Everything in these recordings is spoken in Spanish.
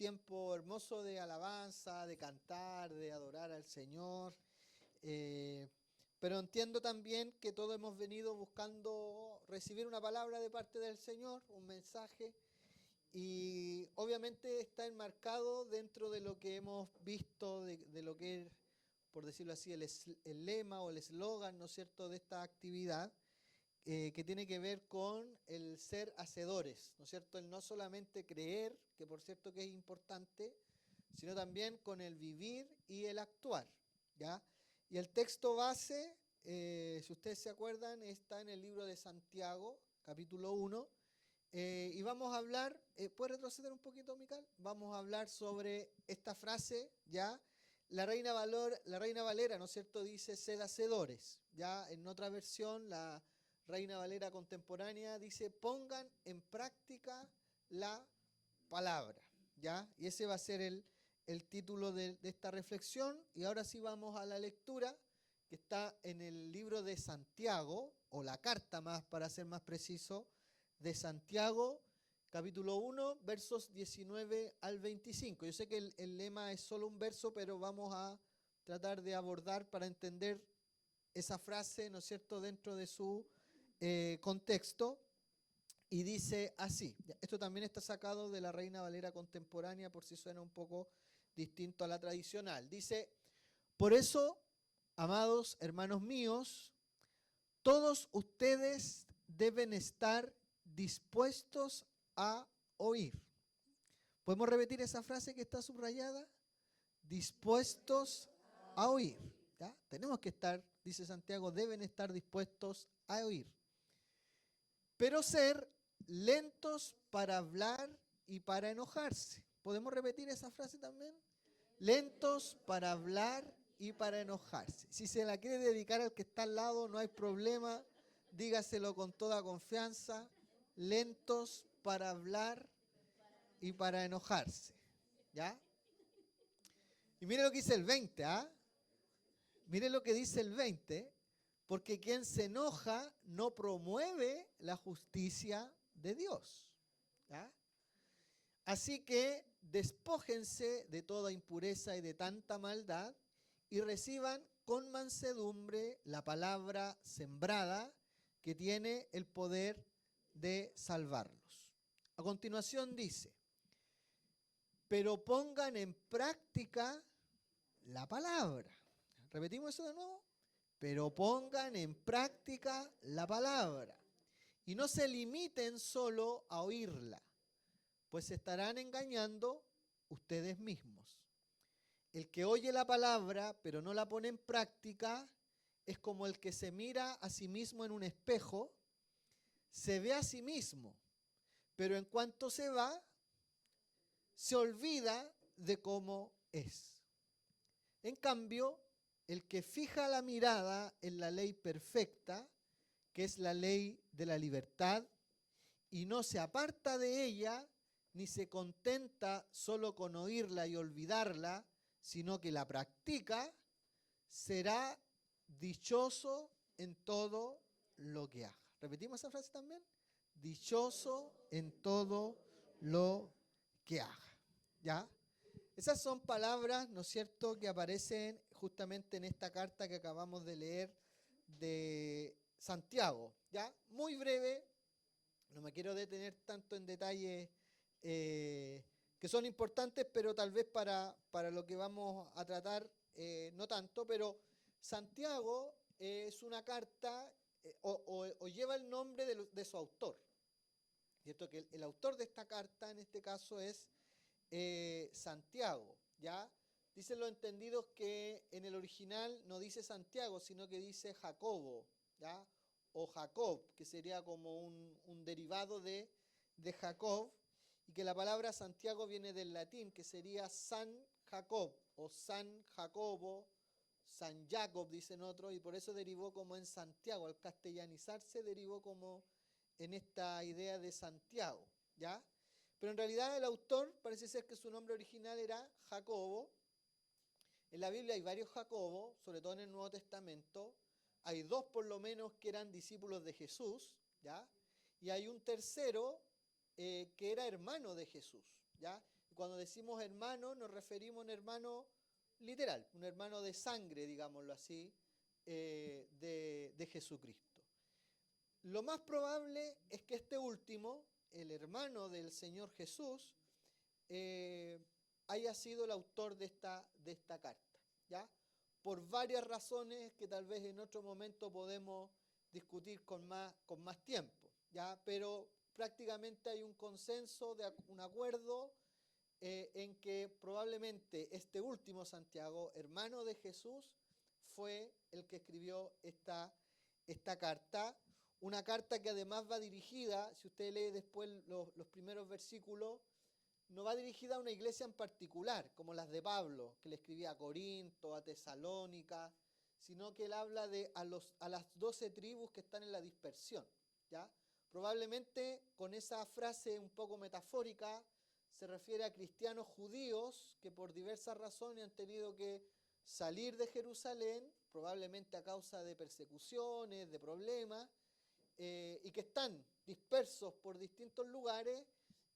tiempo hermoso de alabanza, de cantar, de adorar al Señor. Pero entiendo también que todos hemos venido buscando recibir una palabra de parte del Señor, un mensaje, y obviamente está enmarcado dentro de lo que hemos visto, de lo que es, por decirlo así, el lema o el eslogan, ¿no es cierto?, de esta actividad, que tiene que ver con el ser hacedores, ¿no es cierto?, el no solamente creer, que por cierto que es importante, sino también con el vivir y el actuar, ¿ya? Y el texto base, si ustedes se acuerdan, está en el libro de Santiago, capítulo 1, y vamos a hablar, ¿puedes retroceder un poquito, Mical? Vamos a hablar sobre esta frase, ¿ya? La Reina Valera, ¿no es cierto?, dice sed hacedores, ¿ya? En otra versión, la Reina Valera contemporánea dice pongan en práctica la palabra, ¿ya? Y ese va a ser el título de esta reflexión. Y ahora sí vamos a la lectura que está en el libro de Santiago, o la carta más, para ser más preciso, de Santiago, capítulo 1, versos 19 al 25. Yo sé que el lema es solo un verso, pero vamos a tratar de abordar para entender esa frase, ¿no es cierto?, dentro de su contexto. Y dice así, esto también está sacado de la Reina Valera contemporánea, por si suena un poco distinto a la tradicional. Dice, por eso, amados hermanos míos, todos ustedes deben estar dispuestos a oír. ¿Podemos repetir esa frase que está subrayada? Dispuestos a oír. ¿Ya? Tenemos que estar, dice Santiago, deben estar dispuestos a oír. Pero ser lentos para hablar y para enojarse. ¿Podemos repetir esa frase también? Lentos para hablar y para enojarse. Si se la quiere dedicar al que está al lado, no hay problema. Dígaselo con toda confianza. Lentos para hablar y para enojarse. ¿Ya? Y mire lo que dice el 20, ¿ah? Mire lo que dice el 20. Porque quien se enoja no promueve la justicia de Dios. ¿Ya? Así que despójense de toda impureza y de tanta maldad y reciban con mansedumbre la palabra sembrada que tiene el poder de salvarlos. A continuación dice, pero pongan en práctica la palabra. ¿Repetimos eso de nuevo? Pero pongan en práctica la palabra y no se limiten solo a oírla, pues se estarán engañando ustedes mismos. El que oye la palabra pero no la pone en práctica es como el que se mira a sí mismo en un espejo, se ve a sí mismo, pero en cuanto se va, se olvida de cómo es. En cambio, el que fija la mirada en la ley perfecta, que es la ley de la libertad, y no se aparta de ella, ni se contenta solo con oírla y olvidarla, sino que la practica, será dichoso en todo lo que haga. ¿Repetimos esa frase también? Dichoso en todo lo que haga. ¿Ya? Esas son palabras, ¿no es cierto?, que aparecen justamente en esta carta que acabamos de leer de Santiago. ¿Ya? Muy breve, no me quiero detener tanto en detalles que son importantes, pero tal vez para lo que vamos a tratar no tanto, pero Santiago es una carta o lleva el nombre de su autor. ¿Cierto? Que el autor de esta carta en este caso es Santiago, ¿ya? Dicen los entendidos que en el original no dice Santiago, sino que dice Jacobo, ¿ya? O Jacob, que sería como un derivado de Jacob, y que la palabra Santiago viene del latín, que sería San Jacob, o San Jacobo, San Jacob, dicen otros, y por eso derivó como en Santiago, al castellanizarse derivó como en esta idea de Santiago, ¿ya? Pero en realidad el autor parece ser que su nombre original era Jacobo. En la Biblia hay varios Jacobos, sobre todo en el Nuevo Testamento. Hay dos por lo menos que eran discípulos de Jesús, ¿ya? Y hay un tercero que era hermano de Jesús, ¿ya? Cuando decimos hermano, nos referimos a un hermano literal, un hermano de sangre, digámoslo así, de Jesucristo. Lo más probable es que este último, el hermano del Señor Jesús, haya sido el autor de esta carta, ¿ya? Por varias razones que tal vez en otro momento podemos discutir con más tiempo, ¿ya? Pero prácticamente hay un consenso, un acuerdo en que probablemente este último Santiago, hermano de Jesús, fue el que escribió esta carta. Una carta que además va dirigida, si usted lee después los primeros versículos, no va dirigida a una iglesia en particular, como las de Pablo, que le escribía a Corinto, a Tesalónica, sino que él habla a las 12 tribus que están en la dispersión, ¿ya? Probablemente con esa frase un poco metafórica se refiere a cristianos judíos que por diversas razones han tenido que salir de Jerusalén, probablemente a causa de persecuciones, de problemas, y que están dispersos por distintos lugares,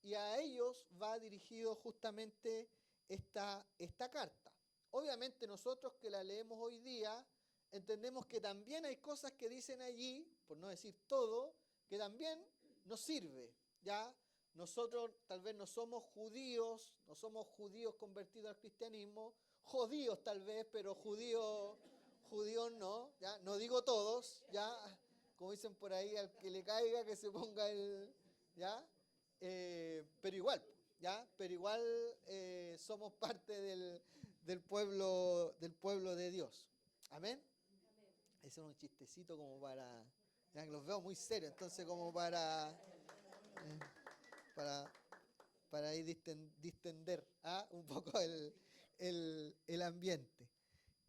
y a ellos va dirigido justamente esta carta. Obviamente nosotros que la leemos hoy día, entendemos que también hay cosas que dicen allí, por no decir todo, que también nos sirve, ¿ya? Nosotros tal vez no somos judíos convertidos al cristianismo, judíos tal vez, pero judíos no, ¿ya? No digo todos, ¿ya? Como dicen por ahí, al que le caiga que se ponga ¿ya? Pero igual, ¿ya? Pero igual somos parte del pueblo de Dios. ¿Amén? Ese es un chistecito como para... Ya que los veo muy serios, entonces como para ir distender un poco el ambiente.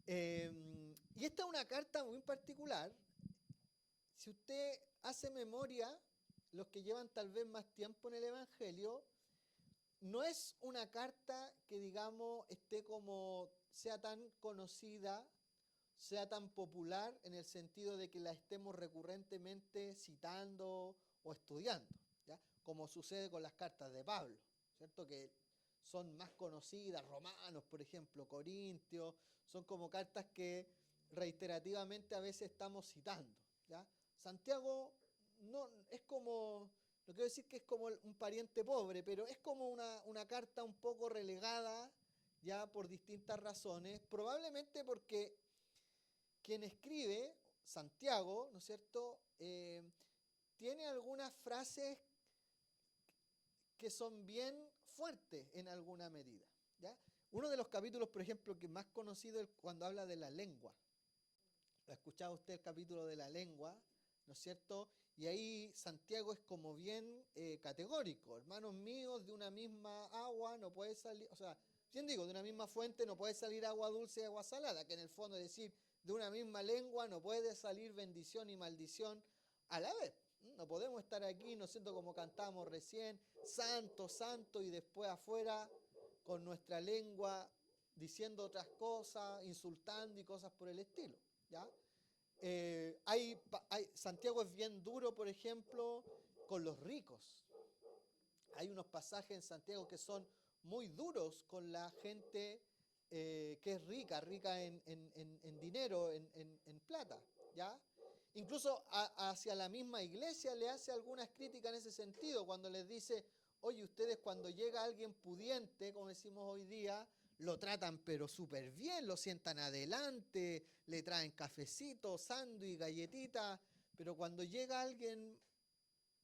Y esta es una carta muy particular. Si usted hace memoria, los que llevan tal vez más tiempo en el Evangelio, no es una carta que, digamos, sea tan conocida, sea tan popular en el sentido de que la estemos recurrentemente citando o estudiando, ¿ya? Como sucede con las cartas de Pablo, ¿cierto? Que son más conocidas, Romanos, por ejemplo, Corintios, son como cartas que reiterativamente a veces estamos citando, ¿ya? Santiago no es como, no quiero decir que es como un pariente pobre, pero es como una carta un poco relegada ya por distintas razones, probablemente porque quien escribe, Santiago, ¿no es cierto?, tiene algunas frases que son bien fuertes en alguna medida, ¿ya? Uno de los capítulos, por ejemplo, que más conocido es cuando habla de la lengua. ¿Lo ha escuchado usted el capítulo de la lengua? ¿No es cierto? Y ahí Santiago es como bien categórico. Hermanos míos, de una misma agua no puede salir, o sea, bien digo, de una misma fuente no puede salir agua dulce y agua salada, que en el fondo es decir, de una misma lengua no puede salir bendición y maldición a la vez. No podemos estar aquí, ¿no es cierto?, como cantamos recién, santo, santo, y después afuera con nuestra lengua diciendo otras cosas, insultando y cosas por el estilo, ¿ya? Santiago es bien duro, por ejemplo, con los ricos. Hay unos pasajes en Santiago que son muy duros con la gente que es rica en dinero, en plata, ¿ya? Incluso hacia la misma iglesia le hace algunas críticas en ese sentido, cuando les dice, oye, ustedes cuando llega alguien pudiente, como decimos hoy día, lo tratan pero súper bien, lo sientan adelante, le traen cafecito, sándwich, galletita, pero cuando llega alguien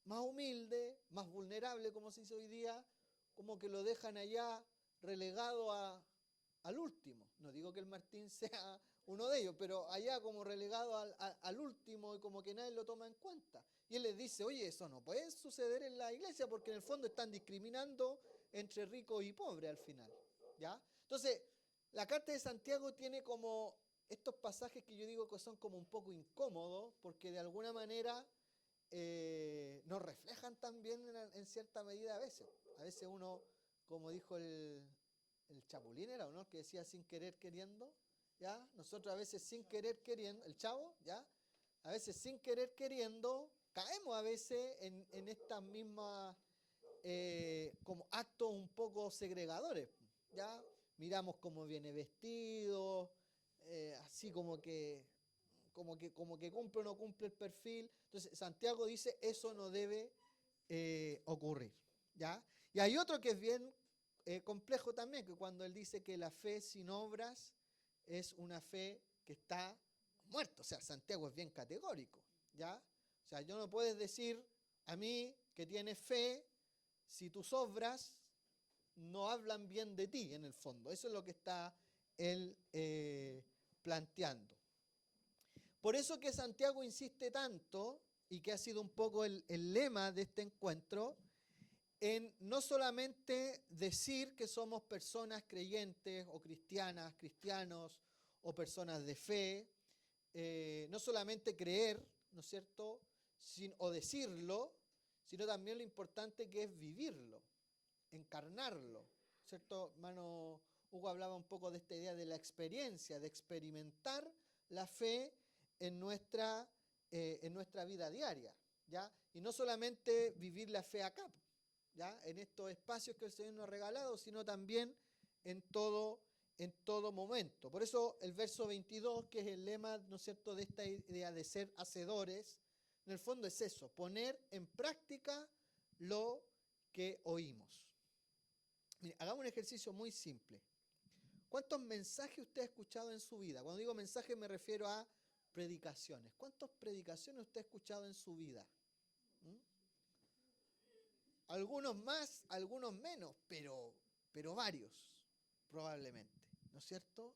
más humilde, más vulnerable, como se dice hoy día, como que lo dejan allá relegado al último. No digo que el Martín sea uno de ellos, pero allá como relegado al último y como que nadie lo toma en cuenta. Y él les dice, oye, eso no puede suceder en la iglesia porque en el fondo están discriminando entre ricos y pobres al final, ¿ya? Entonces, la carta de Santiago tiene como estos pasajes que yo digo que son como un poco incómodos porque de alguna manera nos reflejan también en cierta medida a veces. A veces uno, como dijo el Chapulín era, ¿no?, que decía sin querer queriendo, ¿ya? Nosotros a veces sin querer queriendo, el Chavo, ¿ya? A veces sin querer queriendo, caemos a veces en estas mismas como actos un poco segregadores, ¿ya? Miramos cómo viene vestido, así como que cumple o no cumple el perfil. Entonces Santiago dice, eso no debe ocurrir, ¿ya? Y hay otro que es bien complejo también, que cuando él dice que la fe sin obras es una fe que está muerta. O sea, Santiago es bien categórico, ¿ya? O sea, yo no puedes decir a mí que tienes fe si tus obras no hablan bien de ti, en el fondo. Eso es lo que está él planteando. Por eso que Santiago insiste tanto, y que ha sido un poco el lema de este encuentro, en no solamente decir que somos personas creyentes o cristianas, cristianos o personas de fe, no solamente creer, ¿no es cierto?, o decirlo, sino también lo importante que es vivirlo, encarnarlo, ¿cierto? Hermano Hugo hablaba un poco de esta idea de la experiencia, de experimentar la fe en nuestra vida diaria, ¿ya? Y no solamente vivir la fe acá, ¿ya? En estos espacios que el Señor nos ha regalado, sino también en todo momento. Por eso el verso 22, que es el lema, ¿no es cierto?, de esta idea de ser hacedores, en el fondo es eso, poner en práctica lo que oímos. Mire, hagamos un ejercicio muy simple. ¿Cuántos mensajes usted ha escuchado en su vida? Cuando digo mensajes me refiero a predicaciones. ¿Cuántas predicaciones usted ha escuchado en su vida? ¿Mm? Algunos más, algunos menos, pero varios, probablemente, ¿no es cierto?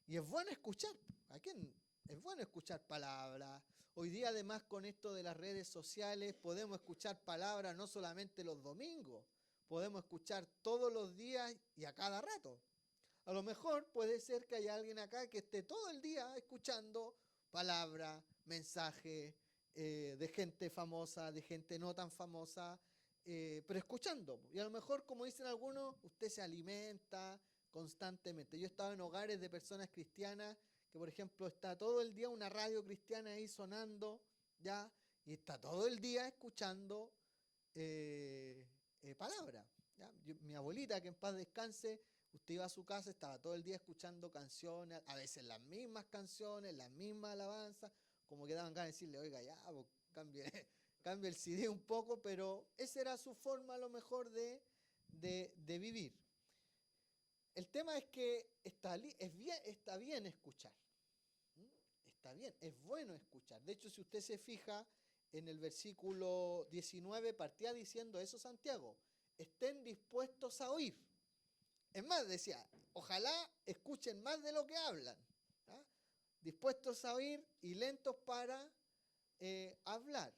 Y es bueno escuchar. ¿A quién? Es bueno escuchar palabras. Hoy día, además, con esto de las redes sociales, podemos escuchar palabras no solamente los domingos, podemos escuchar todos los días y a cada rato. A lo mejor puede ser que haya alguien acá que esté todo el día escuchando palabras, mensajes de gente famosa, de gente no tan famosa, pero escuchando. Y a lo mejor, como dicen algunos, usted se alimenta constantemente. Yo he estado en hogares de personas cristianas que, por ejemplo, está todo el día una radio cristiana ahí sonando, ¿ya? Y está todo el día escuchando palabras. Mi abuelita, que en paz descanse, usted iba a su casa, estaba todo el día escuchando canciones, a veces las mismas canciones, las mismas alabanzas, como que daban ganas de decirle, oiga, ya, pues, cambie el CD un poco, pero esa era su forma a lo mejor de vivir. El tema es que está bien escuchar. Está bien, es bueno escuchar. De hecho, si usted se fija en el versículo 19, partía diciendo eso Santiago, estén dispuestos a oír. Es más, decía, ojalá escuchen más de lo que hablan. ¿Ah? Dispuestos a oír y lentos para hablar.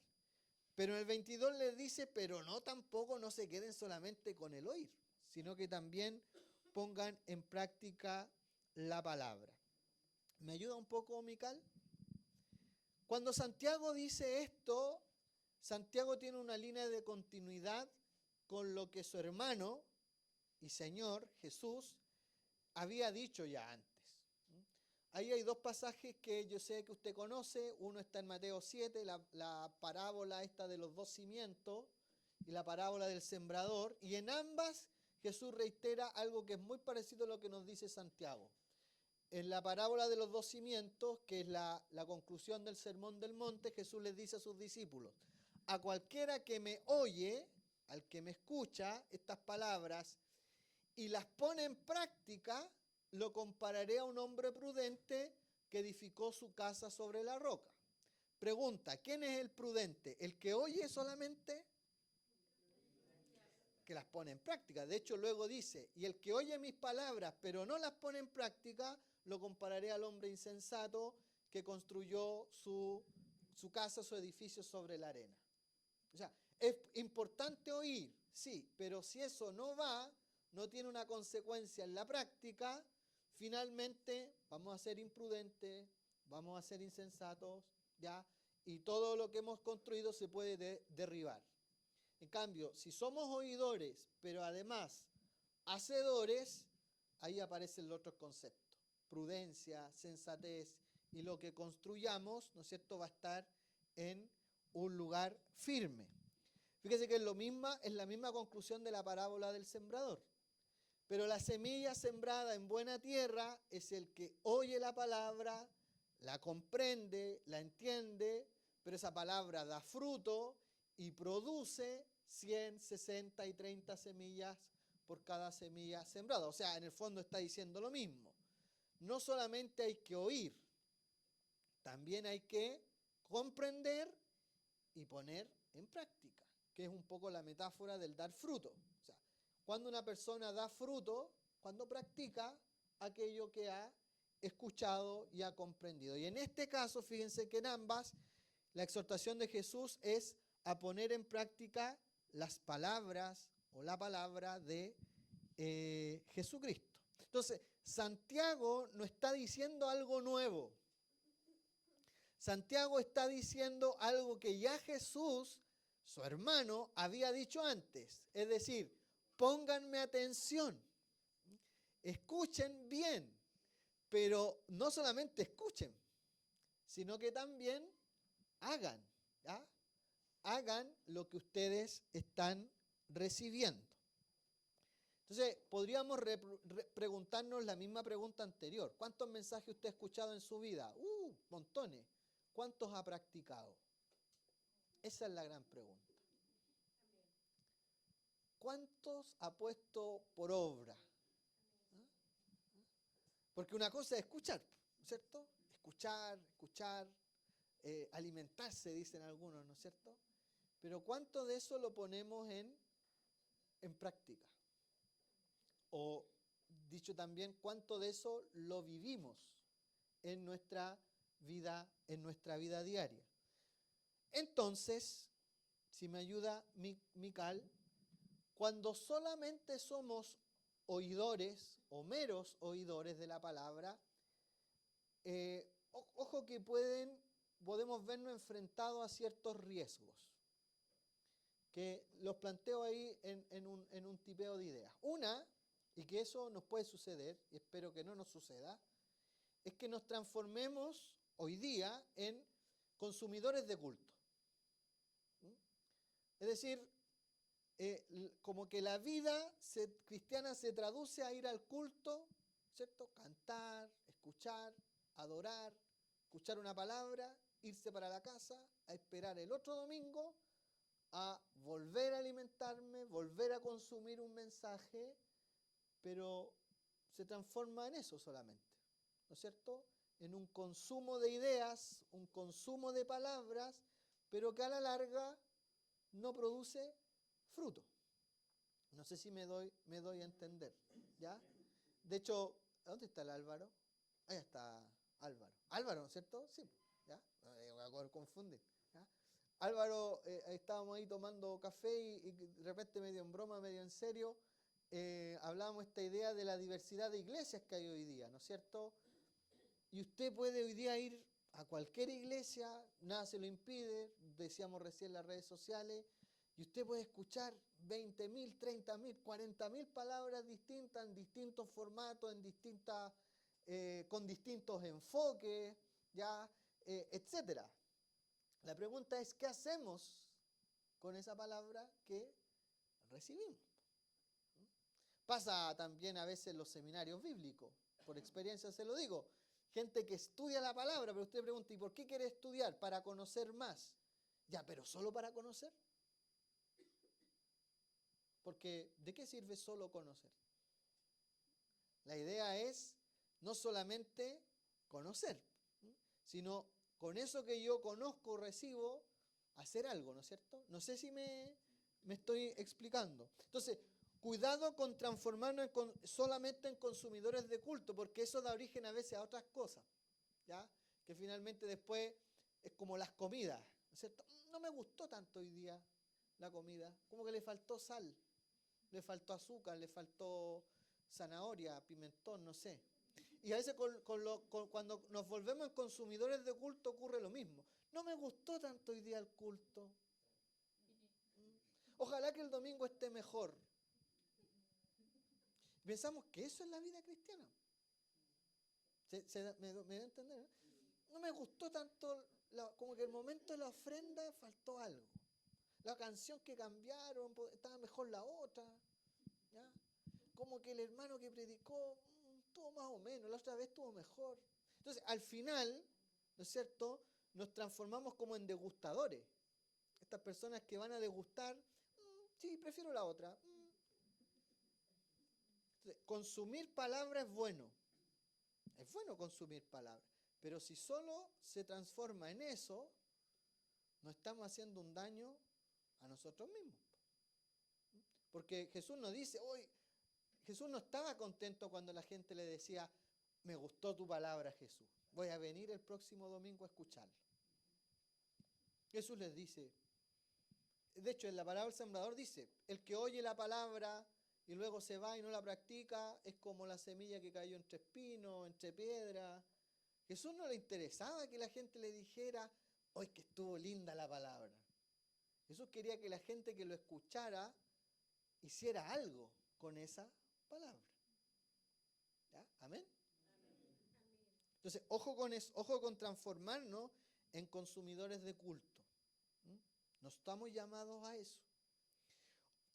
Pero en el 22 les dice, pero tampoco no se queden solamente con el oír, sino que también pongan en práctica la palabra. ¿Me ayuda un poco, Mical? Cuando Santiago dice esto, Santiago tiene una línea de continuidad con lo que su hermano y Señor Jesús había dicho ya antes. Ahí hay dos pasajes que yo sé que usted conoce. Uno está en Mateo 7, la parábola esta de los dos cimientos y la parábola del sembrador. Y en ambas Jesús reitera algo que es muy parecido a lo que nos dice Santiago. En la parábola de los dos cimientos, que es la conclusión del Sermón del Monte, Jesús les dice a sus discípulos, a cualquiera que me oye, al que me escucha estas palabras y las pone en práctica, lo compararé a un hombre prudente que edificó su casa sobre la roca. Pregunta, ¿quién es el prudente? ¿El que oye solamente? Que las pone en práctica. De hecho, luego dice, y el que oye mis palabras pero no las pone en práctica, lo compararé al hombre insensato que construyó su casa, su edificio sobre la arena. O sea, es importante oír, sí, pero si eso no va, no tiene una consecuencia en la práctica, finalmente vamos a ser imprudentes, vamos a ser insensatos, ¿ya? Y todo lo que hemos construido se puede derribar. En cambio, si somos oidores, pero además hacedores, ahí aparecen los otros conceptos. Prudencia, sensatez, y lo que construyamos, ¿no es cierto?, va a estar en un lugar firme. Fíjese que es la misma conclusión de la parábola del sembrador. Pero la semilla sembrada en buena tierra es el que oye la palabra, la comprende, la entiende, pero esa palabra da fruto y produce 100, 60 y 30 semillas por cada semilla sembrada. O sea, en el fondo está diciendo lo mismo. No solamente hay que oír, también hay que comprender y poner en práctica, que es un poco la metáfora del dar fruto. O sea, cuando una persona da fruto, cuando practica aquello que ha escuchado y ha comprendido. Y en este caso, fíjense que en ambas, la exhortación de Jesús es a poner en práctica las palabras o la palabra de Jesucristo. Entonces, Santiago no está diciendo algo nuevo. Santiago está diciendo algo que ya Jesús, su hermano, había dicho antes. Es decir, pónganme atención, escuchen bien, pero no solamente escuchen, sino que también hagan, ¿ya? Hagan lo que ustedes están recibiendo. Entonces, podríamos preguntarnos la misma pregunta anterior. ¿Cuántos mensajes usted ha escuchado en su vida? Montones. ¿Cuántos ha practicado? Esa es la gran pregunta. ¿Cuántos ha puesto por obra? Porque una cosa es escuchar, ¿cierto? Escuchar, alimentarse, dicen algunos, ¿no es cierto? Pero ¿cuánto de eso lo ponemos en práctica? O dicho también, ¿cuánto de eso lo vivimos en nuestra vida diaria? Entonces, si me ayuda Mical, cuando solamente somos oidores o meros oidores de la palabra, ojo que podemos vernos enfrentados a ciertos riesgos, que los planteo ahí en un tipeo de ideas. Una, y que eso nos puede suceder, y espero que no nos suceda, es que nos transformemos hoy día en consumidores de culto. Es decir, como que la vida cristiana se traduce a ir al culto, ¿cierto? Cantar, escuchar, adorar, escuchar una palabra, irse para la casa, a esperar el otro domingo, a volver a alimentarme, volver a consumir un mensaje, pero se transforma en eso solamente, ¿no es cierto? En un consumo de ideas, un consumo de palabras, pero que a la larga no produce fruto. No sé si me doy a entender, ¿ya? De hecho, ¿dónde está el Álvaro? Ahí está Álvaro. Álvaro, ¿no es cierto? Sí, ¿ya? No voy a confundir, ¿ya? Álvaro, estábamos ahí tomando café y de repente medio en broma, medio en serio, hablábamos esta idea de la diversidad de iglesias que hay hoy día, ¿no es cierto? Y usted puede hoy día ir a cualquier iglesia, nada se lo impide, decíamos recién las redes sociales, y usted puede escuchar 20.000, 30.000, 40.000 palabras distintas, en distintos formatos, con distintos enfoques, ¿ya? Etcétera. La pregunta es, ¿qué hacemos con esa palabra que recibimos? Pasa también a veces en los seminarios bíblicos, por experiencia se lo digo. Gente que estudia la palabra, pero usted pregunta, ¿y por qué quiere estudiar? Para conocer más. Ya, pero ¿solo para conocer? Porque ¿de qué sirve solo conocer? La idea es no solamente conocer, sino con eso que yo conozco, recibo, hacer algo, ¿no es cierto? No sé si me estoy explicando. Entonces, cuidado con transformarnos solamente en consumidores de culto, porque eso da origen a veces a otras cosas, ¿ya? Que finalmente después es como las comidas, ¿no es cierto? No me gustó tanto hoy día la comida, como que le faltó sal, le faltó azúcar, le faltó zanahoria, pimentón, no sé. Y a veces cuando nos volvemos consumidores de culto ocurre lo mismo. No me gustó tanto hoy día el culto. Ojalá que el domingo esté mejor. Pensamos que eso es la vida cristiana. ¿Me da a entender? No me gustó tanto, como que el momento de la ofrenda faltó algo. la canción que cambiaron, estaba mejor la otra, ¿ya? Como que el hermano que predicó, estuvo más o menos, la otra vez estuvo mejor. Entonces, al final, ¿no es cierto?, nos transformamos como en degustadores. Estas personas que van a degustar, sí, prefiero la otra. Entonces, consumir palabra es bueno consumir palabra, pero si solo se transforma en eso, no estamos haciendo un daño a nosotros mismos. Porque Jesús nos dice, hoy Jesús no estaba contento cuando la gente le decía, me gustó tu palabra, Jesús, voy a venir el próximo domingo a escucharla. Jesús les dice, de hecho en la parábola del sembrador dice, el que oye la palabra y luego se va y no la practica, es como la semilla que cayó entre espinos, entre piedras. Jesús no le interesaba que la gente le dijera, hoy que estuvo linda la palabra. Jesús quería que la gente que lo escuchara hiciera algo con esa palabra. ¿Ya? ¿Amén? Entonces, ojo con eso, ojo con transformarnos en consumidores de culto. No estamos llamados a eso.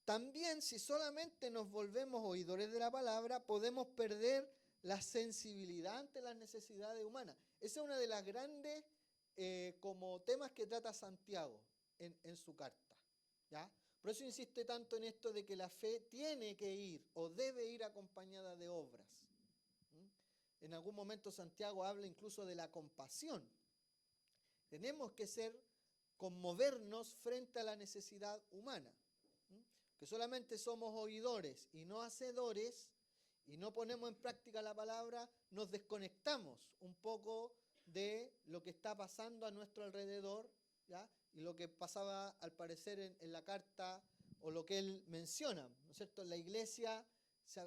También, si solamente nos volvemos oidores de la palabra, podemos perder la sensibilidad ante las necesidades humanas. Esa es una de las grandes como temas que trata Santiago en su carta, ¿ya? Por eso insiste tanto en esto de que la fe tiene que ir o debe ir acompañada de obras. En algún momento Santiago habla incluso de la compasión. Tenemos que conmovernos frente a la necesidad humana. Que solamente somos oidores y no hacedores, y no ponemos en práctica la palabra, nos desconectamos un poco de lo que está pasando a nuestro alrededor, ¿ya? Y lo que pasaba al parecer en la carta, o lo que él menciona, ¿no es cierto? La iglesia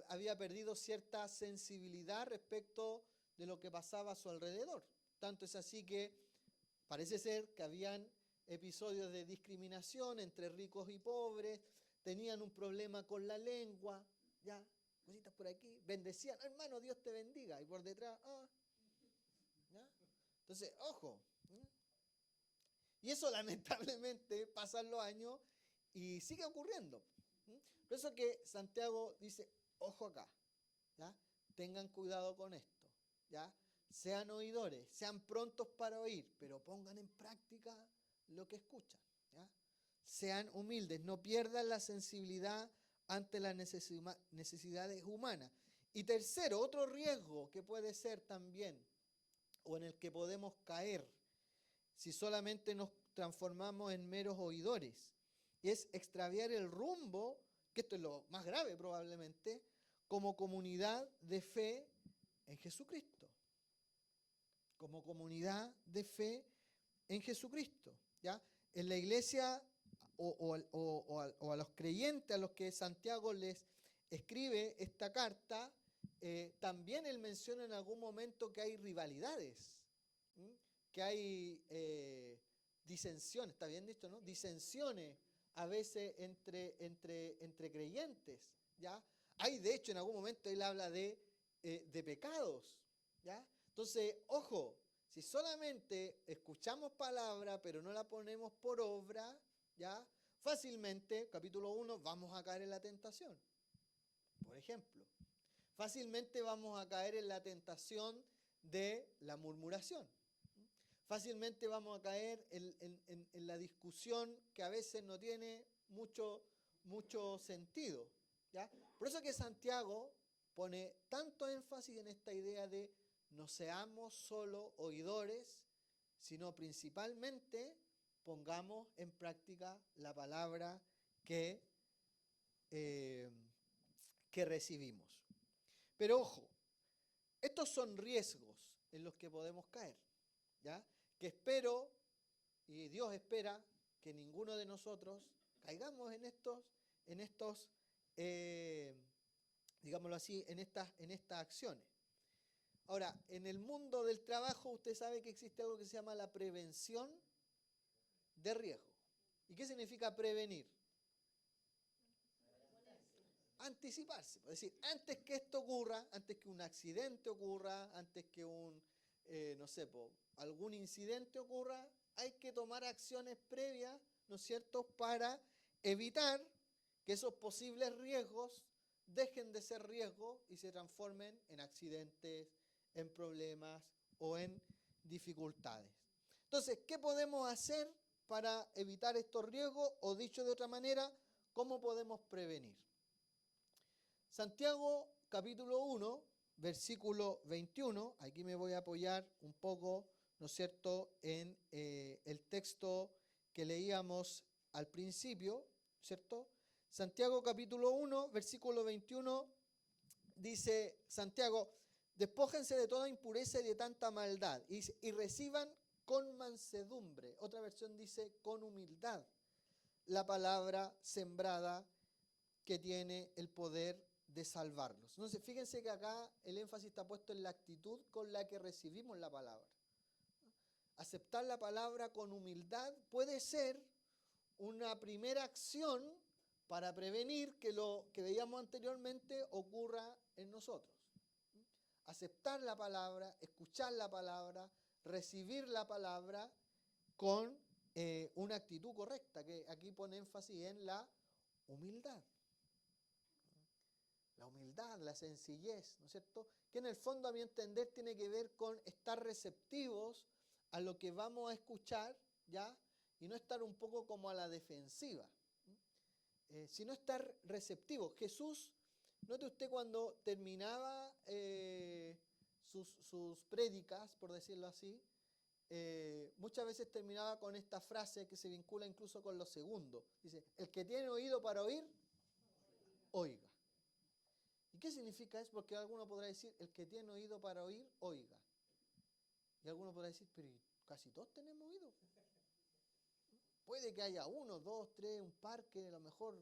había perdido cierta sensibilidad respecto de lo que pasaba a su alrededor. Tanto es así que parece ser que habían episodios de discriminación entre ricos y pobres, tenían un problema con la lengua, ya, cositas por aquí, bendecían, hermano, Dios te bendiga, y por detrás, ¿ya? Entonces, ojo, ¿ya? Y eso lamentablemente pasan los años y sigue ocurriendo. Por eso que Santiago dice, ojo acá, ¿ya? Tengan cuidado con esto, ¿ya? Sean oidores, sean prontos para oír, pero pongan en práctica lo que escuchan, ¿ya? Sean humildes, no pierdan la sensibilidad ante las necesidades humanas. Y tercero, otro riesgo que puede ser también, o en el que podemos caer, si solamente nos transformamos en meros oidores, es extraviar el rumbo, que esto es lo más grave probablemente, como comunidad de fe en Jesucristo. Como comunidad de fe en Jesucristo, ¿ya? En la iglesia o a los creyentes a los que Santiago les escribe esta carta, también él menciona en algún momento que hay rivalidades, que hay disensiones, está bien dicho, ¿no? Disensiones a veces entre creyentes, ¿ya? Hay, de hecho, en algún momento él habla de pecados, ¿ya? Entonces, ojo, si solamente escuchamos palabra pero no la ponemos por obra, ¿ya? Fácilmente, capítulo 1, vamos a caer en la tentación, por ejemplo. Fácilmente vamos a caer en la tentación de la murmuración. Fácilmente vamos a caer en la discusión que a veces no tiene mucho sentido, ¿ya? Por eso que Santiago pone tanto énfasis en esta idea de no seamos solo oidores, sino principalmente pongamos en práctica la palabra que recibimos. Pero ojo, estos son riesgos en los que podemos caer, ¿ya? Que espero, y Dios espera, que ninguno de nosotros caigamos en estos digámoslo así, en estas acciones. Ahora, en el mundo del trabajo usted sabe que existe algo que se llama la prevención de riesgo. ¿Y qué significa prevenir? Anticiparse. Es decir, antes que esto ocurra, antes que un accidente ocurra, antes que algún incidente ocurra, hay que tomar acciones previas ¿no es cierto?, para evitar que esos posibles riesgos dejen de ser riesgos y se transformen en accidentes, en problemas o en dificultades. Entonces, ¿qué podemos hacer para evitar estos riesgos? O dicho de otra manera, ¿cómo podemos prevenir? Santiago capítulo 1, versículo 21, aquí me voy a apoyar un poco, ¿no es cierto?, en el texto que leíamos al principio, ¿cierto? Santiago capítulo 1, versículo 21, dice Santiago: despójense de toda impureza y de tanta maldad, y reciban con mansedumbre. Otra versión dice con humildad la palabra sembrada que tiene el poder de salvarlos. Entonces, fíjense que acá el énfasis está puesto en la actitud con la que recibimos la palabra. Aceptar la palabra con humildad puede ser una primera acción para prevenir que lo que veíamos anteriormente ocurra en nosotros. Aceptar la palabra, escuchar la palabra, recibir la palabra con una actitud correcta, que aquí pone énfasis en la humildad. La humildad, la sencillez, ¿no es cierto? Que en el fondo, a mi entender, tiene que ver con estar receptivos a lo que vamos a escuchar, ¿ya? Y no estar un poco como a la defensiva, sino estar receptivos. Jesús, note usted, cuando terminaba sus prédicas, por decirlo así, muchas veces terminaba con esta frase que se vincula incluso con lo segundo. Dice: el que tiene oído para oír, oiga. ¿Y qué significa eso? Porque alguno podrá decir: el que tiene oído para oír, oiga. Y alguno podrá decir: pero casi todos tenemos oído. Puede que haya uno, dos, tres, un par que a lo mejor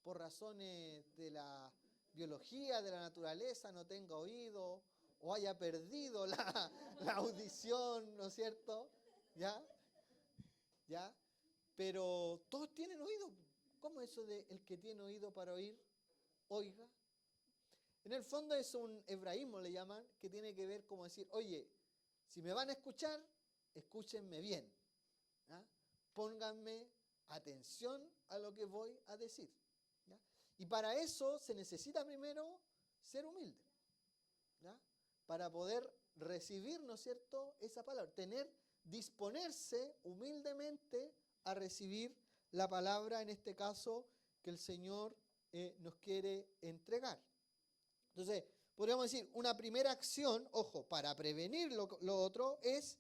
por razones de la biología, de la naturaleza, no tenga oído o haya perdido la audición, ¿no es cierto? ¿Ya? Pero todos tienen oído. ¿Cómo es eso de el que tiene oído para oír, oiga? En el fondo es un hebraísmo, le llaman, que tiene que ver como decir: oye, si me van a escuchar, escúchenme bien. ¿Ya? Pónganme atención a lo que voy a decir. ¿Ya? Y para eso se necesita primero ser humilde, ¿ya? Para poder recibir, ¿no es cierto?, esa palabra. Disponerse humildemente a recibir la palabra, en este caso, que el Señor nos quiere entregar. Entonces, podríamos decir, una primera acción, ojo, para prevenir lo otro, es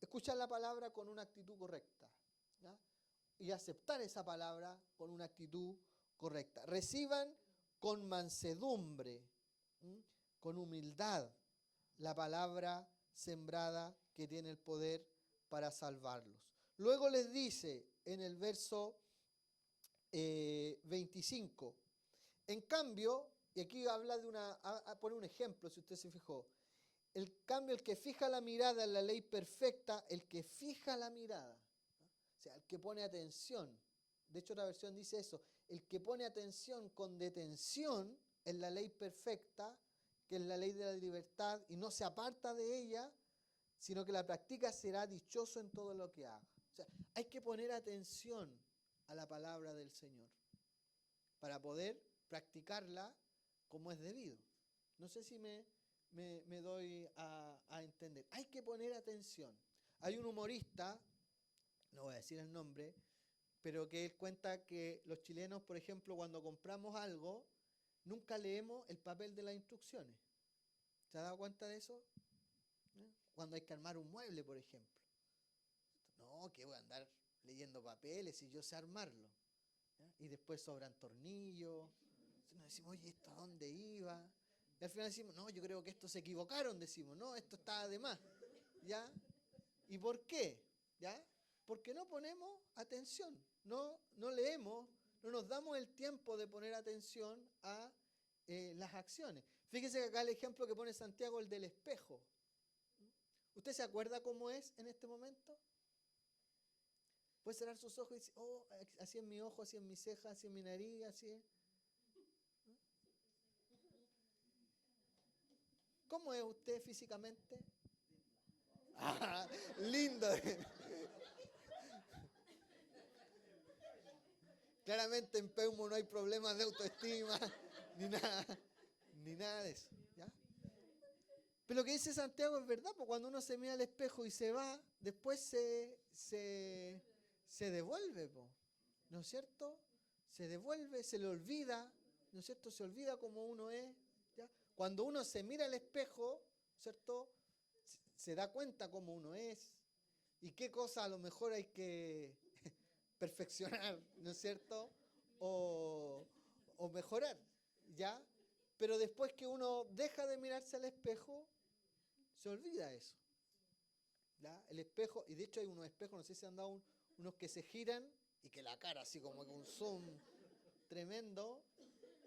escuchar la palabra con una actitud correcta, ¿ya? Y aceptar esa palabra con una actitud correcta. Reciban con mansedumbre, con humildad, la palabra sembrada que tiene el poder para salvarlos. Luego les dice en el verso 25, en cambio, y aquí habla de pone un ejemplo, si usted se fijó, el que fija la mirada en la ley perfecta, el que fija la mirada, ¿no? O sea, el que pone atención. De hecho, otra versión dice eso: el que pone atención con detención en la ley perfecta, que es la ley de la libertad, y no se aparta de ella, sino que la practica, será dichoso en todo lo que haga. O sea, hay que poner atención a la palabra del Señor para poder practicarla como es debido. No sé si me doy a entender. Hay que poner atención. Hay un humorista, no voy a decir el nombre, pero que él cuenta que los chilenos, por ejemplo, cuando compramos algo, nunca leemos el papel de las instrucciones. ¿Se ha dado cuenta de eso? Cuando hay que armar un mueble, por ejemplo. No, que voy a andar leyendo papeles si yo sé armarlo. ¿Ya? Y después sobran tornillos. Entonces nos decimos: oye, ¿esto a dónde iba? Y al final decimos: no, yo creo que esto se equivocaron, decimos, no, esto está de más. ¿Ya? ¿Y por qué? ¿Ya? Porque no ponemos atención, no leemos, no nos damos el tiempo de poner atención a las acciones. Fíjese que acá el ejemplo que pone Santiago, el del espejo. ¿Usted se acuerda cómo es en este momento? Puede cerrar sus ojos y decir: oh, así en mi ojo, así en mi ceja, así en mi nariz, así. ¿Cómo es usted físicamente? Ah, lindo. Claramente en Peumo no hay problemas de autoestima, ni nada de eso, ¿ya? Pero lo que dice Santiago es verdad, porque cuando uno se mira al espejo y se va, después se devuelve, po, ¿no es cierto? Se devuelve, se le olvida, ¿no es cierto? Se olvida cómo uno es, ¿ya? Cuando uno se mira al espejo, ¿cierto? Se da cuenta cómo uno es y qué cosas a lo mejor hay que perfeccionar, ¿no es cierto? O mejorar, ¿ya? Pero después que uno deja de mirarse al espejo, se olvida eso, ¿ya? El espejo, y de hecho hay unos espejos, no sé si han dado unos que se giran y que la cara así como con un zoom tremendo.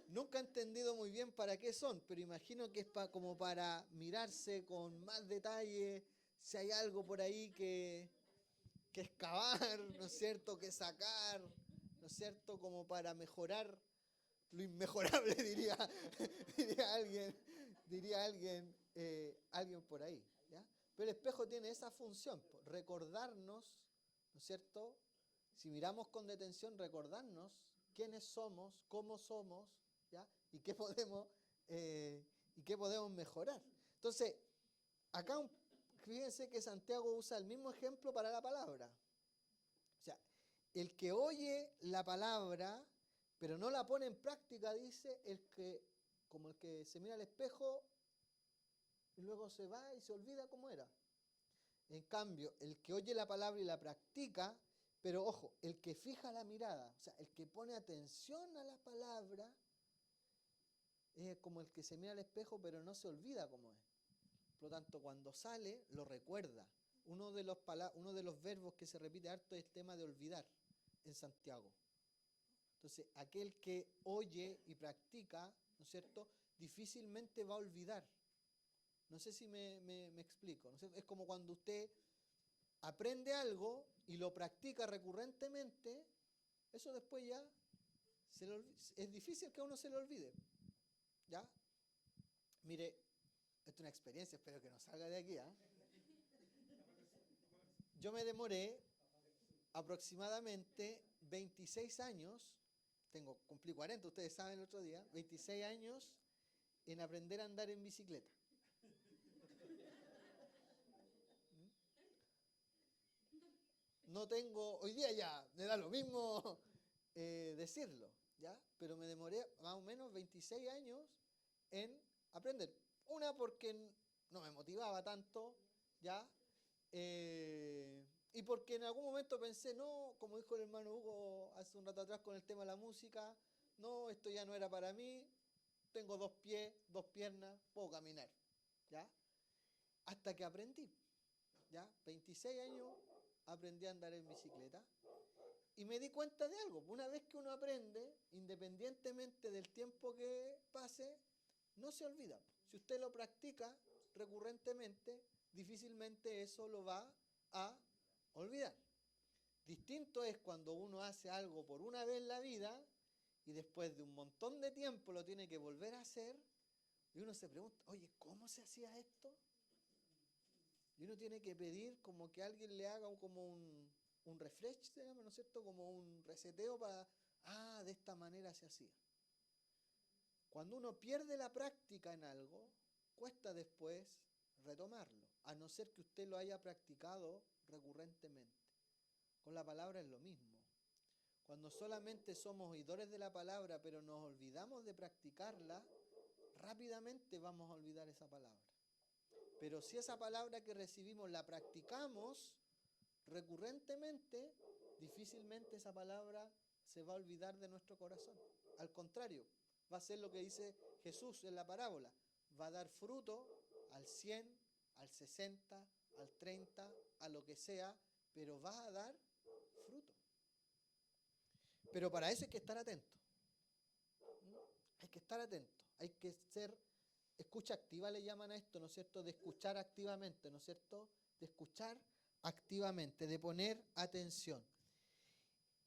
Nunca he entendido muy bien para qué son, pero imagino que es como para mirarse con más detalle, si hay algo por ahí que excavar, ¿no es cierto?, que sacar, ¿no es cierto?, como para mejorar lo inmejorable, diría alguien por ahí, ¿ya? Pero el espejo tiene esa función, recordarnos, ¿no es cierto?, si miramos con detención, recordarnos quiénes somos, cómo somos, ¿ya? Y qué podemos mejorar. Entonces, acá fíjense que Santiago usa el mismo ejemplo para la palabra. O sea, el que oye la palabra, pero no la pone en práctica, dice, como el que se mira al espejo y luego se va y se olvida cómo era. En cambio, el que oye la palabra y la practica, pero ojo, el que fija la mirada, o sea, el que pone atención a la palabra, es como el que se mira al espejo, pero no se olvida cómo es. Por lo tanto, cuando sale, lo recuerda. Uno de los verbos que se repite harto es el tema de olvidar en Santiago. Entonces, aquel que oye y practica, ¿no es cierto?, difícilmente va a olvidar. No sé si me explico, ¿no es cierto? Es como cuando usted aprende algo y lo practica recurrentemente, eso después ya es difícil que a uno se le olvide, ¿ya? Mire, esto es una experiencia, espero que no salga de aquí, ¿eh? Yo me demoré aproximadamente 26 años, cumplí 40, ustedes saben el otro día, 26 años en aprender a andar en bicicleta. No tengo, hoy día ya, me da lo mismo decirlo, ¿ya? Pero me demoré más o menos 26 años en aprender. Una, porque no me motivaba tanto, ¿ya? Y porque en algún momento pensé, no, como dijo el hermano Hugo hace un rato atrás con el tema de la música, no, esto ya no era para mí, tengo 2 pies, 2 piernas, puedo caminar, ¿ya? Hasta que aprendí, ¿ya? 26 años aprendí a andar en bicicleta y me di cuenta de algo. Una vez que uno aprende, independientemente del tiempo que pase, no se olvida. Si usted lo practica recurrentemente, difícilmente eso lo va a olvidar. Distinto es cuando uno hace algo por una vez en la vida y después de un montón de tiempo lo tiene que volver a hacer y uno se pregunta, oye, ¿cómo se hacía esto? Y uno tiene que pedir como que alguien le haga como un refresh, ¿no es cierto? Como un reseteo para, de esta manera se hacía. Cuando uno pierde la práctica en algo, cuesta después retomarlo, a no ser que usted lo haya practicado recurrentemente. Con la palabra es lo mismo. Cuando solamente somos oidores de la palabra, pero nos olvidamos de practicarla, rápidamente vamos a olvidar esa palabra. Pero si esa palabra que recibimos la practicamos recurrentemente, difícilmente esa palabra se va a olvidar de nuestro corazón. Al contrario, va a ser lo que dice Jesús en la parábola. Va a dar fruto al 100, al 60, al 30, a lo que sea, pero va a dar fruto. Pero para eso hay que estar atento. Hay que estar atento. Hay que ser escucha activa, le llaman a esto, ¿no es cierto? De escuchar activamente, ¿no es cierto? De escuchar activamente, de poner atención.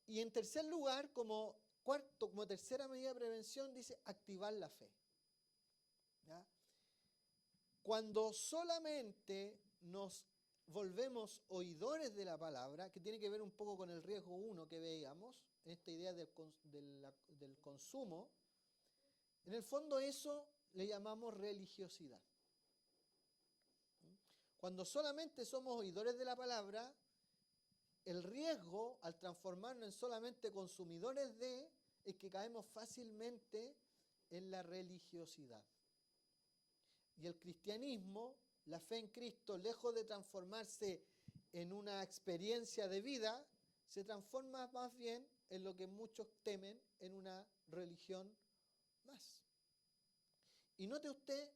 Y en tercer lugar, como tercera medida de prevención, dice activar la fe. ¿Ya? Cuando solamente nos volvemos oidores de la palabra, que tiene que ver un poco con el riesgo 1 que veíamos, esta idea del consumo. En el fondo eso le llamamos religiosidad. Cuando solamente somos oidores de la palabra, el riesgo al transformarnos en solamente consumidores es que caemos fácilmente en la religiosidad. Y el cristianismo, la fe en Cristo, lejos de transformarse en una experiencia de vida, se transforma más bien en lo que muchos temen, en una religión más. Y note usted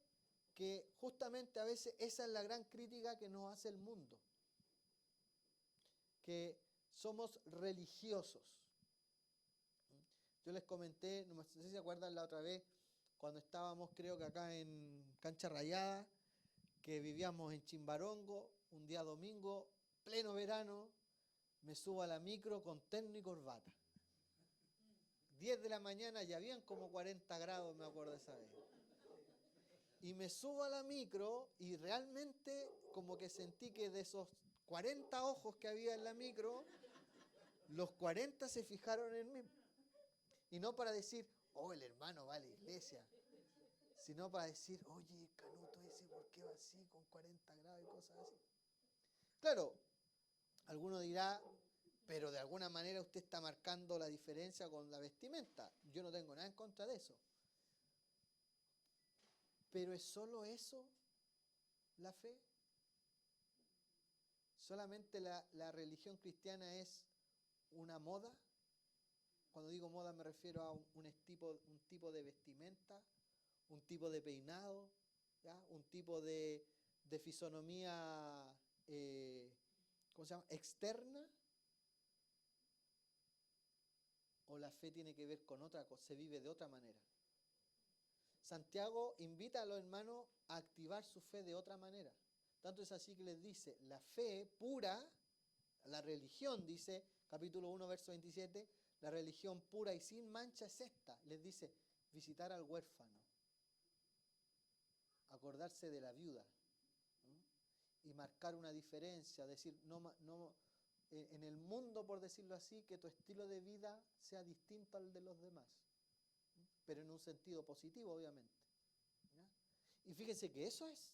que justamente a veces esa es la gran crítica que nos hace el mundo, que somos religiosos. Yo les comenté, no sé si se acuerdan la otra vez, cuando estábamos creo que acá en Cancha Rayada, que vivíamos en Chimbarongo, un día domingo, pleno verano, me subo a la micro con terno y corbata. 10 de la mañana, ya habían como 40 grados, me acuerdo esa vez. Y me subo a la micro y realmente como que sentí que de esos 40 ojos que había en la micro, los 40 se fijaron en mí. Y no para decir, oh, el hermano va a la iglesia, sino para decir, oye, Canuto ese, ¿por qué va así con 40 grados y cosas así? Claro, alguno dirá, pero de alguna manera usted está marcando la diferencia con la vestimenta. Yo no tengo nada en contra de eso. ¿Pero es solo eso la fe? ¿Solamente la religión cristiana es una moda? Cuando digo moda me refiero a un tipo de vestimenta, un tipo de peinado, ¿ya? Un tipo de fisonomía ¿cómo se llama? Externa. ¿O la fe tiene que ver con otra cosa, se vive de otra manera? Santiago invita a los hermanos a activar su fe de otra manera. Tanto es así que les dice, la fe pura, la religión, dice capítulo 1, verso 27, la religión pura y sin mancha es esta. Les dice, visitar al huérfano, acordarse de la viuda, ¿no? Y marcar una diferencia, decir, en el mundo, por decirlo así, que tu estilo de vida sea distinto al de los demás, ¿no? Pero en un sentido positivo, obviamente, ¿ya? Y fíjense que eso es.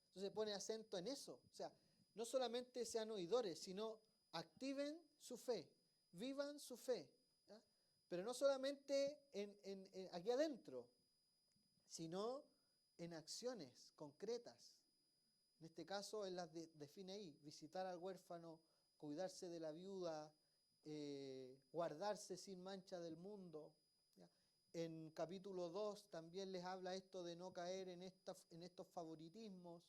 Entonces pone acento en eso. O sea, no solamente sean oidores, sino activen su fe, vivan su fe, ¿ya? Pero no solamente aquí adentro, sino en acciones concretas. En este caso, él las define ahí: visitar al huérfano, cuidarse de la viuda, guardarse sin mancha del mundo, ¿ya? En capítulo 2 también les habla esto de no caer en estos favoritismos,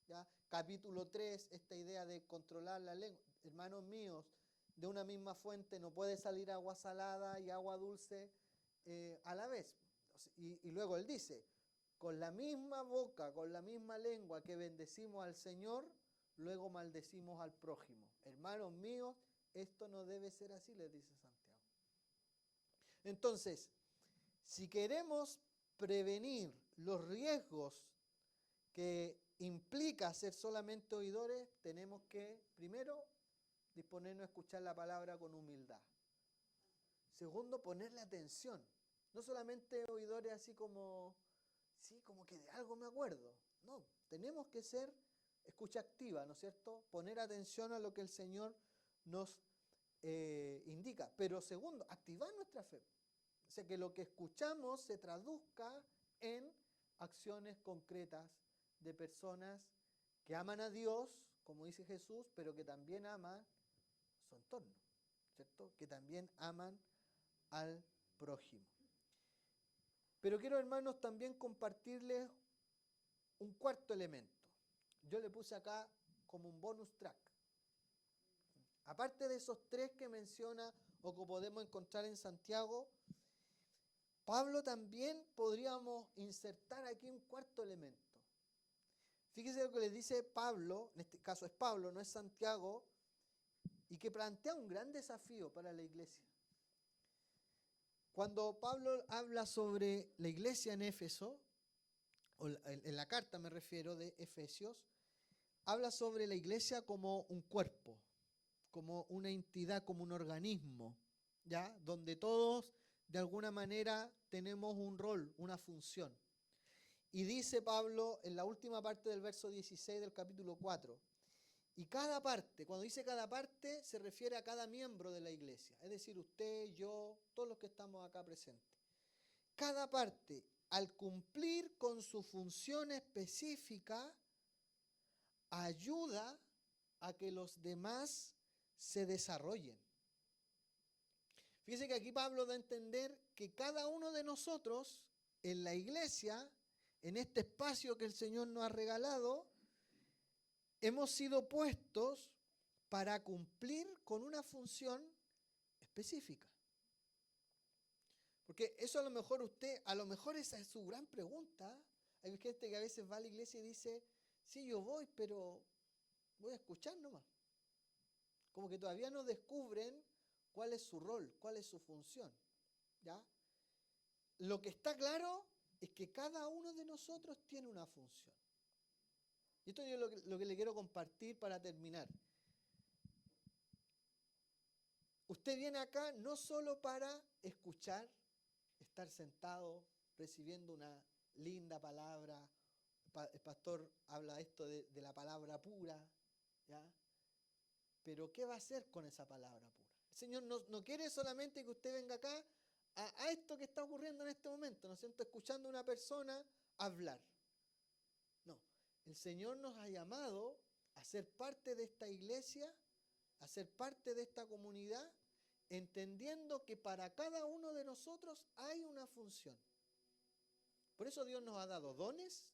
¿ya? Capítulo 3, esta idea de controlar la lengua. Hermanos míos, de una misma fuente no puede salir agua salada y agua dulce a la vez. Y luego él dice, con la misma boca, con la misma lengua que bendecimos al Señor, luego maldecimos al prójimo. Hermanos míos, esto no debe ser así, les dice Santiago. Entonces, si queremos prevenir los riesgos que implica ser solamente oidores, tenemos que, primero, disponernos a escuchar la palabra con humildad. Segundo, ponerle atención. No solamente oidores así como, sí, como que de algo me acuerdo. No, tenemos que ser escucha activa, ¿no es cierto? Poner atención a lo que el Señor nos indica. Pero segundo, activar nuestra fe. O sea, que lo que escuchamos se traduzca en acciones concretas de personas que aman a Dios, como dice Jesús, pero que también aman su entorno, ¿cierto? Que también aman al prójimo. Pero quiero, hermanos, también compartirles un cuarto elemento. Yo le puse acá como un bonus track. Aparte de esos tres que menciona o que podemos encontrar en Santiago, Pablo también podríamos insertar aquí un cuarto elemento. Fíjese lo que les dice Pablo, en este caso es Pablo, no es Santiago, y que plantea un gran desafío para la iglesia. Cuando Pablo habla sobre la iglesia en Éfeso, o en la carta me refiero de Efesios, habla sobre la iglesia como un cuerpo, como una entidad, como un organismo, ¿ya? Donde todos de alguna manera tenemos un rol, una función. Y dice Pablo en la última parte del verso 16 del capítulo 4, y cada parte, cuando dice cada parte, se refiere a cada miembro de la iglesia, es decir, usted, yo, todos los que estamos acá presentes. Cada parte, al cumplir con su función específica, ayuda a que los demás se desarrollen. Fíjese que aquí Pablo da a entender que cada uno de nosotros en la iglesia, en este espacio que el Señor nos ha regalado, hemos sido puestos para cumplir con una función específica. Porque eso a lo mejor esa es su gran pregunta. Hay gente que a veces va a la iglesia y dice, sí, yo voy, pero voy a escuchar nomás. Como que todavía no descubren cuál es su rol, cuál es su función, ¿ya? Lo que está claro es que cada uno de nosotros tiene una función. Y esto es lo que le quiero compartir para terminar. Usted viene acá no solo para escuchar, estar sentado, recibiendo una linda palabra. El pastor habla esto de la palabra pura, ¿ya? Pero ¿qué va a hacer con esa palabra pura? El Señor no quiere solamente que usted venga acá a esto que está ocurriendo en este momento, ¿no es cierto? Escuchando a una persona hablar. No, el Señor nos ha llamado a ser parte de esta iglesia, a ser parte de esta comunidad, entendiendo que para cada uno de nosotros hay una función. Por eso Dios nos ha dado dones,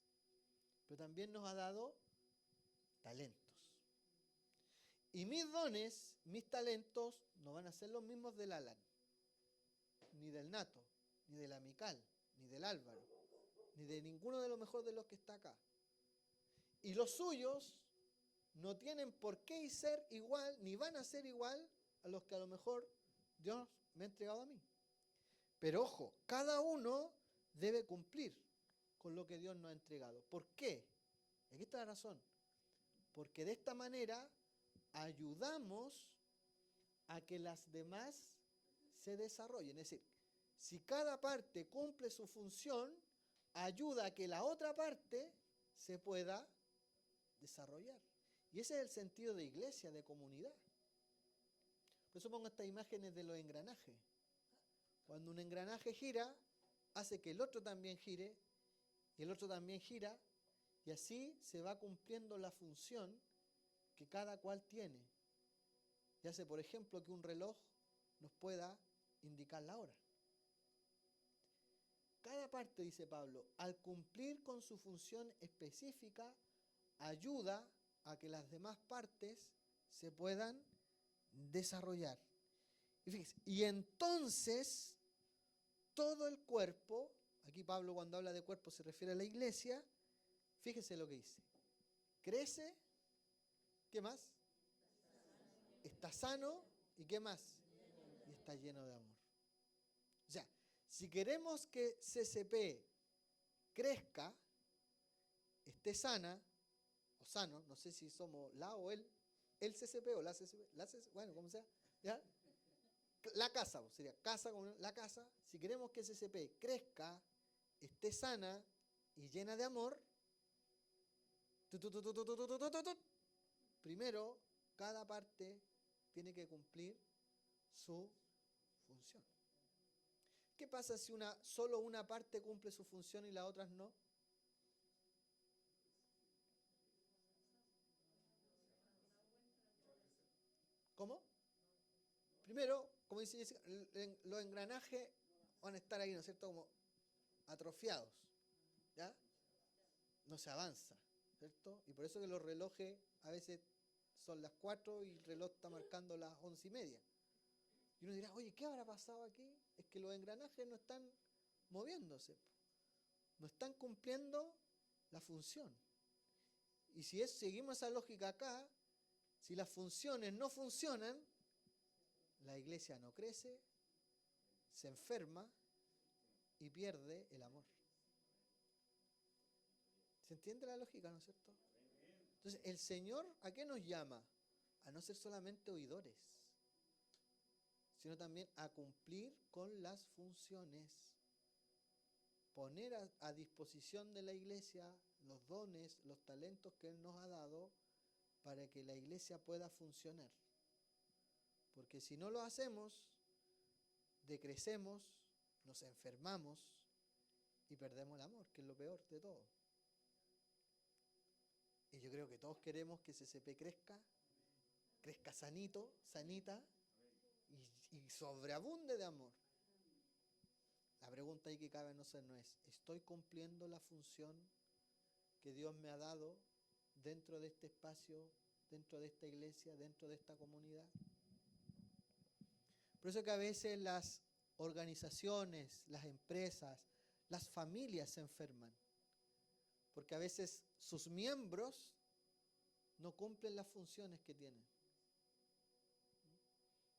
pero también nos ha dado talentos. Y mis dones, mis talentos, no van a ser los mismos del Alan, ni del Nato, ni del Amical, ni del Álvaro, ni de ninguno de los mejores de los que está acá. Y los suyos no tienen por qué ser igual, ni van a ser igual a los que a lo mejor Dios me ha entregado a mí. Pero ojo, cada uno debe cumplir con lo que Dios nos ha entregado. ¿Por qué? Aquí está la razón. Porque de esta manera ayudamos a que las demás se desarrollen. Es decir, si cada parte cumple su función, ayuda a que la otra parte se pueda desarrollar. Y ese es el sentido de iglesia, de comunidad. Por eso pongo estas imágenes de los engranajes. Cuando un engranaje gira, hace que el otro también gire, y el otro también gira, y así se va cumpliendo la función que cada cual tiene. Y hace, por ejemplo, que un reloj nos pueda indicar la hora. Cada parte, dice Pablo, al cumplir con su función específica, ayuda a que las demás partes se puedan desarrollar. Y fíjense, y entonces todo el cuerpo, aquí Pablo cuando habla de cuerpo se refiere a la iglesia, fíjese lo que dice, crece, ¿qué más? Está sano, ¿y qué más? Y está lleno de amor. O sea, si queremos que CCP crezca, esté sana, o sano, no sé si somos la o el CCP o la CCP, bueno, como sea, ¿ya? La casa, sería casa como la casa. Si queremos que CCP crezca, esté sana y llena de amor, primero cada parte tiene que cumplir su función. ¿Qué pasa si solo una parte cumple su función y las otras no? ¿Cómo? Primero, como dice Jessica, los engranajes van a estar ahí, ¿no es cierto? Como atrofiados, ¿ya? No se avanza, ¿cierto? Y por eso que los relojes a veces son las 4 y el reloj está marcando las 11:30. Y uno dirá, oye, ¿qué habrá pasado aquí? Es que los engranajes no están moviéndose, no están cumpliendo la función. Y si seguimos esa lógica acá, si las funciones no funcionan, la iglesia no crece, se enferma y pierde el amor. ¿Se entiende la lógica, no es cierto? Entonces, el Señor, ¿a qué nos llama? A no ser solamente oidores, sino también a cumplir con las funciones. Poner a disposición de la iglesia los dones, los talentos que Él nos ha dado para que la iglesia pueda funcionar. Porque si no lo hacemos, decrecemos, nos enfermamos y perdemos el amor, que es lo peor de todo. Y yo creo que todos queremos que CCP crezca sanito, sanita y sobreabunde de amor. La pregunta ahí que cabe no es, ¿estoy cumpliendo la función que Dios me ha dado dentro de este espacio, dentro de esta iglesia, dentro de esta comunidad? Por eso que a veces las organizaciones, las empresas, las familias se enferman, porque a veces sus miembros no cumplen las funciones que tienen.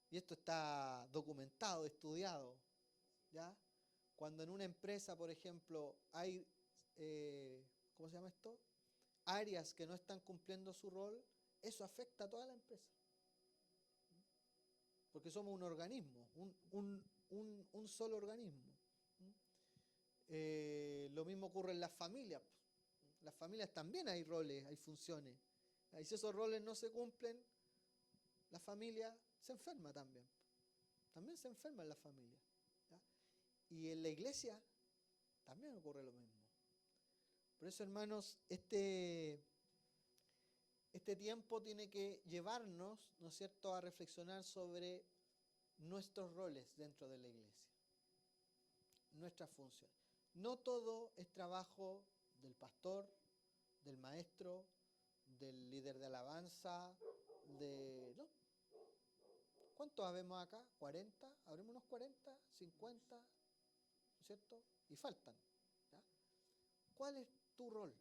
Y esto está documentado, estudiado, ¿ya? Cuando en una empresa, por ejemplo, hay, ¿cómo se llama esto? Áreas que no están cumpliendo su rol, eso afecta a toda la empresa. Porque somos un organismo, un solo organismo. Lo mismo ocurre en las familias. Las familias también hay roles, hay funciones. Y si esos roles no se cumplen, la familia se enferma también. También se enferma en la familia. ¿Ya? Y en la iglesia también ocurre lo mismo. Por eso, hermanos, este tiempo tiene que llevarnos, ¿no es cierto?, a reflexionar sobre nuestros roles dentro de la iglesia, nuestras funciones. No todo es trabajo del pastor, del maestro, del líder de alabanza, ¿no? ¿Cuántos habemos acá? ¿40? ¿Habremos unos 40? ¿50? ¿No es cierto? Y faltan. ¿Ya? ¿Cuál es tu rol?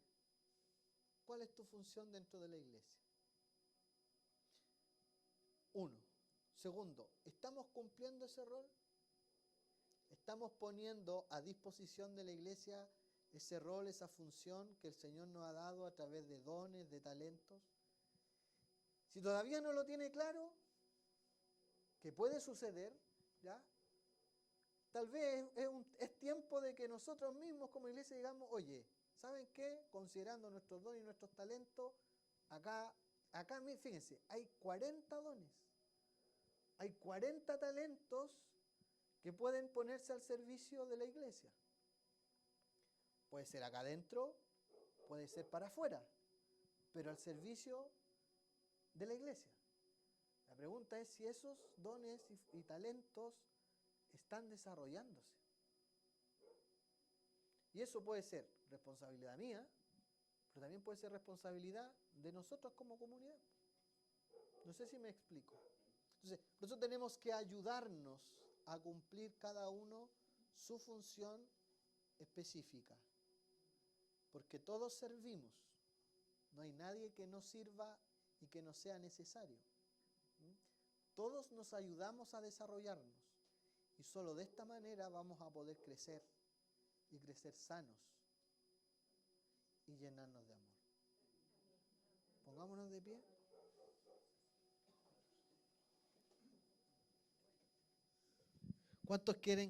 ¿Cuál es tu función dentro de la iglesia? Uno. Segundo, ¿estamos cumpliendo ese rol? ¿Estamos poniendo a disposición de la iglesia ese rol, esa función que el Señor nos ha dado a través de dones, de talentos? Si todavía no lo tiene claro, ¿qué puede suceder? ¿Ya? Tal vez es tiempo de que nosotros mismos como iglesia digamos, oye, ¿saben qué? Considerando nuestros dones y nuestros talentos, acá, fíjense, hay 40 dones, hay 40 talentos que pueden ponerse al servicio de la iglesia. Puede ser acá adentro, puede ser para afuera, pero al servicio de la iglesia. La pregunta es si esos dones y talentos están desarrollándose. Y eso puede ser responsabilidad mía, pero también puede ser responsabilidad de nosotros como comunidad. No sé si me explico. Entonces, nosotros tenemos que ayudarnos a cumplir cada uno su función específica. Porque todos servimos. No hay nadie que no sirva y que no sea necesario. Todos nos ayudamos a desarrollarnos. Y solo de esta manera vamos a poder crecer. Y crecer sanos. Y llenarnos de amor. Pongámonos de pie. ¿Cuántos quieren